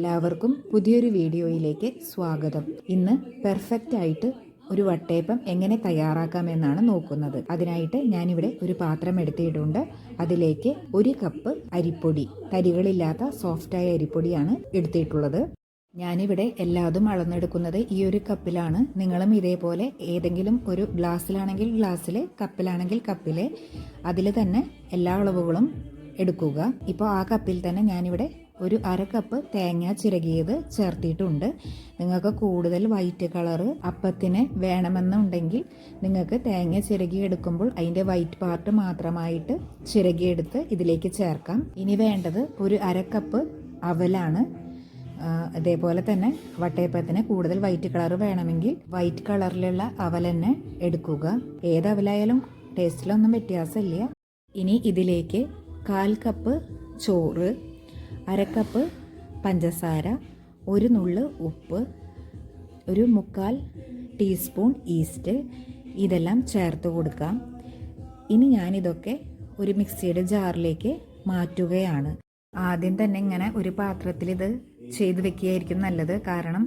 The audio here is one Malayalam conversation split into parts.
എല്ലാവർക്കും പുതിയൊരു വീഡിയോയിലേക്ക് സ്വാഗതം. ഇന്ന് പെർഫെക്റ്റ് ആയിട്ട് ഒരു വട്ടയപ്പം എങ്ങനെ തയ്യാറാക്കാമെന്നാണ് നോക്കുന്നത്. അതിനായിട്ട് ഞാനിവിടെ ഒരു പാത്രം എടുത്തിട്ടുണ്ട്. അതിലേക്ക് 1 കപ്പ് അരിപ്പൊടി, തരികളില്ലാത്ത സോഫ്റ്റായ അരിപ്പൊടിയാണ് എടുത്തിട്ടുള്ളത്. ഞാനിവിടെ എല്ലാതും അളന്നെടുക്കുന്നത് ഈ ഒരു കപ്പിലാണ്. നിങ്ങളും ഇതേപോലെ ഏതെങ്കിലും ഒരു ഗ്ലാസ്സിലാണെങ്കിൽ ഗ്ലാസ്സിൽ, കപ്പിലാണെങ്കിൽ കപ്പിൽ, അതിൽ തന്നെ എല്ലാ അളവുകളും എടുക്കുക. ഇപ്പോൾ ആ കപ്പിൽ തന്നെ ഞാനിവിടെ ഒരു 1/2 കപ്പ് തേങ്ങ ചിരകിയത് ചേർത്തിട്ടുണ്ട്. നിങ്ങൾക്ക് കൂടുതൽ വൈറ്റ് കളറ് അപ്പത്തിന് വേണമെന്നുണ്ടെങ്കിൽ നിങ്ങൾക്ക് തേങ്ങ ചിരകി എടുക്കുമ്പോൾ അതിൻ്റെ വൈറ്റ് പാർട്ട് മാത്രമായിട്ട് ചിരകിയെടുത്ത് ഇതിലേക്ക് ചേർക്കാം. ഇനി വേണ്ടത് ഒരു 1/2 കപ്പ് അവലാണ്. അതേപോലെ തന്നെ വട്ടയപ്പത്തിന് കൂടുതൽ വൈറ്റ് കളർ വേണമെങ്കിൽ വൈറ്റ് കളറിലുള്ള അവൽ തന്നെ എടുക്കുക. ഏത് അവലായാലും ടേസ്റ്റിലൊന്നും വ്യത്യാസമില്ല. ഇനി ഇതിലേക്ക് 1/4 കപ്പ് ചോറ്, 1/2 കപ്പ് പഞ്ചസാര, 1 നുള്ള് ഉപ്പ്, ഒരു 1/4 ടീസ്പൂൺ ഈസ്റ്റ്, ഇതെല്ലാം ചേർത്ത് കൊടുക്കാം. ഇനി ഞാനിതൊക്കെ ഒരു മിക്സിയുടെ ജാറിലേക്ക് മാറ്റുകയാണ്. ആദ്യം തന്നെ ഇങ്ങനെ ഒരു പാത്രത്തിൽ ഇത് ചെയ്ത് വെക്കുകയായിരിക്കും നല്ലത്. കാരണം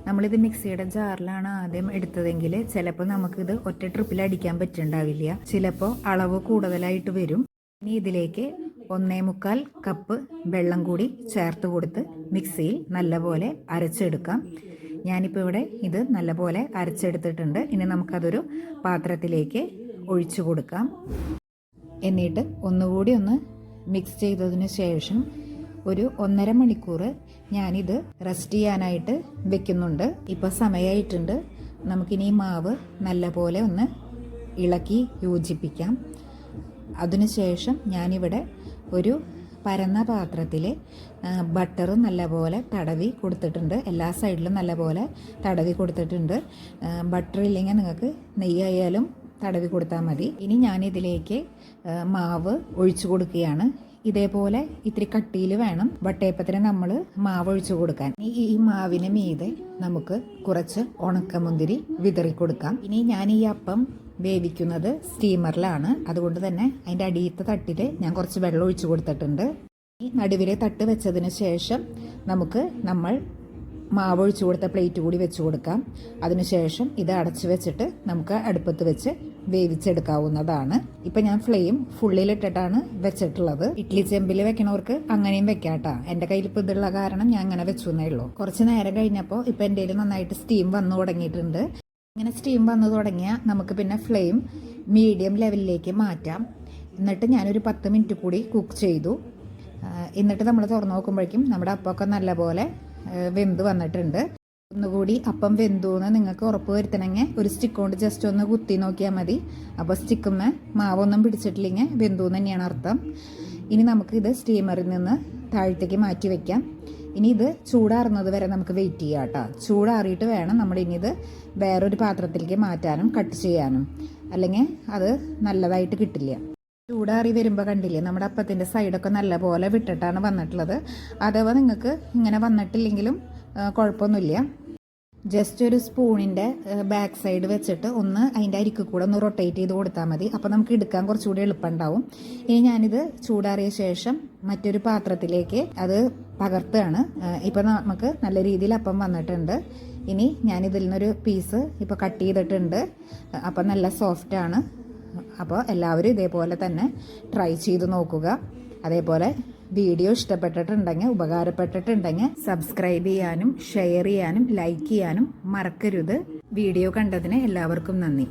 നമ്മളിത് മിക്സിയുടെ ജാറിലാണ് ആദ്യം എടുത്തതെങ്കിൽ ചിലപ്പോൾ നമുക്കിത് ഒറ്റ ട്രിപ്പിൽ അടിക്കാൻ പറ്റുന്നുണ്ടാവില്ല. ചിലപ്പോൾ അളവ് കൂടുതലായിട്ട് വരും. ഇനി ഇതിലേക്ക് 1/4 കപ്പ് വെള്ളം കൂടി ചേർത്ത് കൊടുത്ത് മിക്സിയിൽ നല്ലപോലെ അരച്ചെടുക്കാം. ഞാനിപ്പോൾ ഇവിടെ ഇത് നല്ലപോലെ അരച്ചെടുത്തിട്ടുണ്ട്. ഇനി നമുക്കതൊരു പാത്രത്തിലേക്ക് ഒഴിച്ചു കൊടുക്കാം. എന്നിട്ട് ഒന്നുകൂടി ഒന്ന് മിക്സ് ചെയ്തതിന് ശേഷം ഒരു 1.5 മണിക്കൂർ ഞാനിത് റെസ്റ്റ് ചെയ്യാനായിട്ട് വെക്കുന്നുണ്ട്. ഇപ്പോൾ സമയമായിട്ടുണ്ട്. നമുക്കിനി ഈ മാവ് നല്ലപോലെ ഒന്ന് ഇളക്കി യോജിപ്പിക്കാം. അതിനുശേഷം ഞാനിവിടെ ഒരു പരന്ന പാത്രത്തിൽ ബട്ടർ നല്ലപോലെ തടവി കൊടുത്തിട്ടുണ്ട്. എല്ലാ സൈഡിലും നല്ലപോലെ തടവി കൊടുത്തിട്ടുണ്ട്. ബട്ടർ ഇല്ലെങ്കിൽ നിങ്ങൾക്ക് നെയ്യായാലും തടവി കൊടുത്താൽ മതി. ഇനി ഞാനിതിലേക്ക് മാവ് ഒഴിച്ചു കൊടുക്കുകയാണ്. ഇതേപോലെ ഇത്തിരി കട്ടിയിൽ വേണം വട്ടയപ്പത്തിന് നമ്മൾ മാവ് ഒഴിച്ചു കൊടുക്കാൻ. ഈ മാവിന് മീതെ നമുക്ക് കുറച്ച് ഉണക്കമുന്തിരി വിതറി കൊടുക്കാം. ഇനി ഞാൻ ഈ അപ്പം വേവിക്കുന്നത് സ്റ്റീമറിലാണ്. അതുകൊണ്ട് തന്നെ അതിൻ്റെ അടിയത്തെ തട്ടിൽ ഞാൻ കുറച്ച് വെള്ളം ഒഴിച്ചു കൊടുത്തിട്ടുണ്ട്. ഈ നടുവിലെ തട്ട് വെച്ചതിന് ശേഷം നമുക്ക് നമ്മൾ മാവ് ഒഴിച്ചു കൊടുത്ത പ്ലേറ്റ് കൂടി വെച്ച് കൊടുക്കാം. അതിനുശേഷം ഇത് അടച്ചു വെച്ചിട്ട് നമുക്ക് അടുപ്പത്ത് വെച്ച് വേവിച്ചെടുക്കാവുന്നതാണ്. ഇപ്പം ഞാൻ ഫ്ലെയിം ഫുള്ളിലിട്ടിട്ടാണ് വെച്ചിട്ടുള്ളത്. ഇഡ്ഡലി ചെമ്പിൽ വെക്കണവർക്ക് അങ്ങനെയും വെക്കാട്ടാ. എൻ്റെ കയ്യിൽ ഇപ്പോൾ ഇതുള്ള കാരണം ഞാൻ അങ്ങനെ വെച്ചു എന്നേ ഉള്ളൂ. കുറച്ച് നേരം കഴിഞ്ഞപ്പോൾ ഇപ്പം എൻ്റെ കയ്യിൽ നന്നായിട്ട് സ്റ്റീം വന്നു തുടങ്ങിയിട്ടുണ്ട്. ഇങ്ങനെ സ്റ്റീം വന്നു തുടങ്ങിയാൽ നമുക്ക് പിന്നെ ഫ്ലെയിം മീഡിയം ലെവലിലേക്ക് മാറ്റാം. എന്നിട്ട് ഞാനൊരു 10 മിനിറ്റ് കൂടി കുക്ക് ചെയ്തു. എന്നിട്ട് നമ്മൾ തുറന്നു നോക്കുമ്പോഴേക്കും നമ്മുടെ അപ്പമൊക്കെ നല്ലപോലെ വെന്ത് വന്നിട്ടുണ്ട്. ഒന്നുകൂടി അപ്പം വെന്തു എന്ന് നിങ്ങൾക്ക് ഉറപ്പ് വരുത്തണമെങ്കിൽ ഒരു സ്റ്റിക്ക് കൊണ്ട് ജസ്റ്റ് ഒന്ന് കുത്തി നോക്കിയാൽ മതി. അപ്പോൾ സ്റ്റിക്കുമ്മേ മാവൊന്നും പിടിച്ചിട്ടില്ലെങ്കിൽ വെന്തു എന്ന് തന്നെയാണ് അർത്ഥം. ഇനി നമുക്കിത് സ്റ്റീമറിൽ നിന്ന് താഴത്തേക്ക് മാറ്റി വയ്ക്കാം. ഇനി ഇത് ചൂടാറുന്നത് വരെ നമുക്ക് വെയിറ്റ് ചെയ്യാം കേട്ടോ. ചൂടാറിയിട്ട് വേണം നമ്മൾ ഇനി ഇത് വേറൊരു പാത്രത്തിലേക്ക് മാറ്റാനും കട്ട് ചെയ്യാനും, അല്ലെങ്കിൽ അത് നല്ലതായിട്ട് കിട്ടില്ല. ചൂടാറി വരുമ്പോൾ കണ്ടില്ലേ നമ്മുടെ അപ്പത്തിൻ്റെ സൈഡൊക്കെ നല്ലപോലെ വിട്ടിട്ടാണ് വന്നിട്ടുള്ളത്. അഥവാ നിങ്ങൾക്ക് ഇങ്ങനെ വന്നിട്ടില്ലെങ്കിലും കുഴപ്പമൊന്നുമില്ല. ജസ്റ്റ് ഒരു സ്പൂണിൻ്റെ ബാക്ക് സൈഡ് വെച്ചിട്ട് ഒന്ന് അതിൻ്റെ അരിക്ക് കൂടെ ഒന്ന് റൊട്ടേറ്റ് ചെയ്ത് കൊടുത്താൽ മതി. അപ്പോൾ നമുക്ക് എടുക്കാൻ കുറച്ചുകൂടി എളുപ്പമുണ്ടാവും. ഇനി ഞാനിത് ചൂടാറിയ ശേഷം മറ്റൊരു പാത്രത്തിലേക്ക് അത് പകർത്തുകയാണ്. ഇപ്പോൾ നമുക്ക് നല്ല രീതിയിൽ അപ്പം വന്നിട്ടുണ്ട്. ഇനി ഞാനിതിൽ നിന്നൊരു പീസ് ഇപ്പോൾ കട്ട് ചെയ്തിട്ടുണ്ട്. അപ്പം നല്ല സോഫ്റ്റാണ്. അപ്പോൾ എല്ലാവരും ഇതേപോലെ തന്നെ ട്രൈ ചെയ്ത് നോക്കുക. അതേപോലെ വീഡിയോ ഇഷ്ടപ്പെട്ടിട്ടുണ്ടെങ്കിൽ, ഉപകാരപ്പെട്ടിട്ടുണ്ടെങ്കിൽ സബ്സ്ക്രൈബ് ചെയ്യാനും ഷെയർ ചെയ്യാനും ലൈക്ക് ചെയ്യാനും മറക്കരുത്. വീഡിയോ കണ്ടതിന് എല്ലാവർക്കും നന്ദി.